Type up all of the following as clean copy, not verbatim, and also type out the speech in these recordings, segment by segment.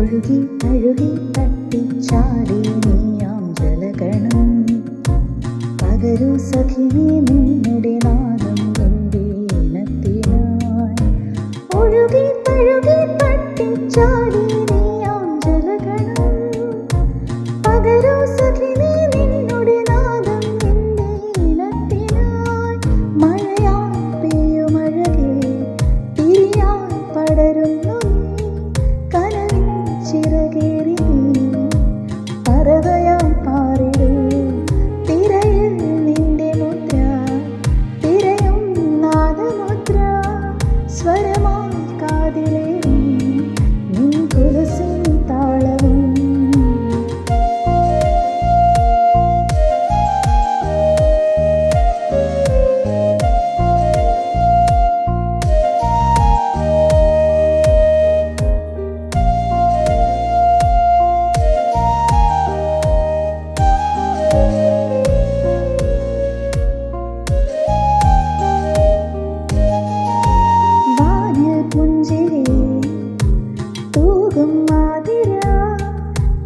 ഒഴുകി തഴുകി തട്ടിച്ചാടി നീയാം ജലഗണം പകരൂ സഖി നീ നിന്നുടെ നാദം എൻ്റെ ഇനത്തിനായി. ഒഴുകി തഴുകി തട്ടിച്ചാടി നീയാം ജലഗണം പകരൂ സഖി നീ നിന്നുടെ നാദം എൻ്റെ ഇനത്തിനായി. മഴയായി പെയ്യുമഴകേ തിരിയായി പടരുന്നു ചിറകേറി നീ പറവയായി പാറിടൂ. തിരയിൽ നിന്റെ മുദ്ര തിരയും നാദമുദ്ര സ്വരമായി കാതിലേറും നിൻ കുലുസിൻ താളവും.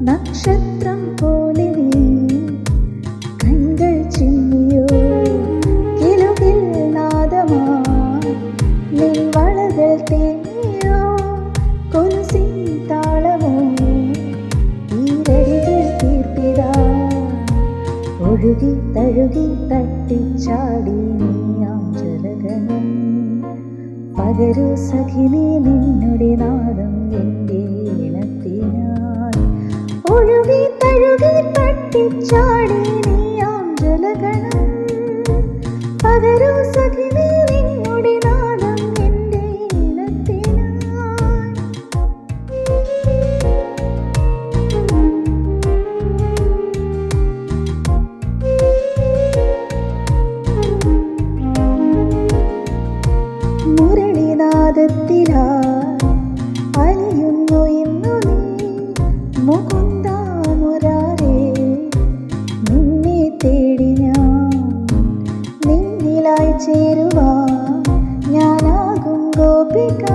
നക്ഷത്രം പോലെ നീ കൈകൾ ചിമ്മിയോ കിലുകിൽ നാദമായി നിൻ വളകൾ തേങ്ങിയോ കൊലുസിൻ താളമോ ഈരടികൾ തീർപ്പിടാ. ഒഴുകി തഴുകി തട്ടിച്ചാടി നീയാം ജലഗണം പകരൂ സഖി നീ നിന്നുടെ നാദം എൻ്റെ ഇനത്തിനായി. ഒഴുകി തഴുകി തട്ടിച്ചാടി നീയാം ജലഗണം പകരൂ സഖി നീ നിന്നുടെ നാദം എൻ്റെ ഇനത്തിനായി. മുരളിനാദത്തിലായി അലിയുന്നു ഇന്നു നീ മുകുന്ദ മുരാരേ. നിന്നെ തേടി ഞാൻ നിന്നിലായി ചേരുവാൻ ഞാനാകും ഗോപിക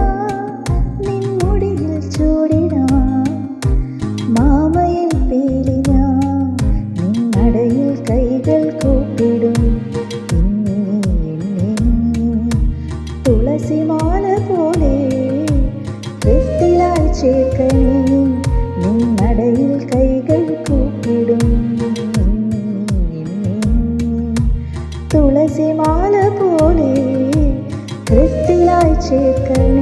നിൻമുടിയിൽ ചൂടിടാൻ മാമയിൽ പേലി ഞാൻ നിന്നടയിൽ കൈകൾ കൂപ്പിടും. തുളസിമാല പോലെ കൃത്തിലായി ചേർക്കണേ നിന്നടയിൽ കൈകൾ കൂപ്പിടും. തുളസിമാല പോലെ കൃത്തിലായി ചേർക്കണേ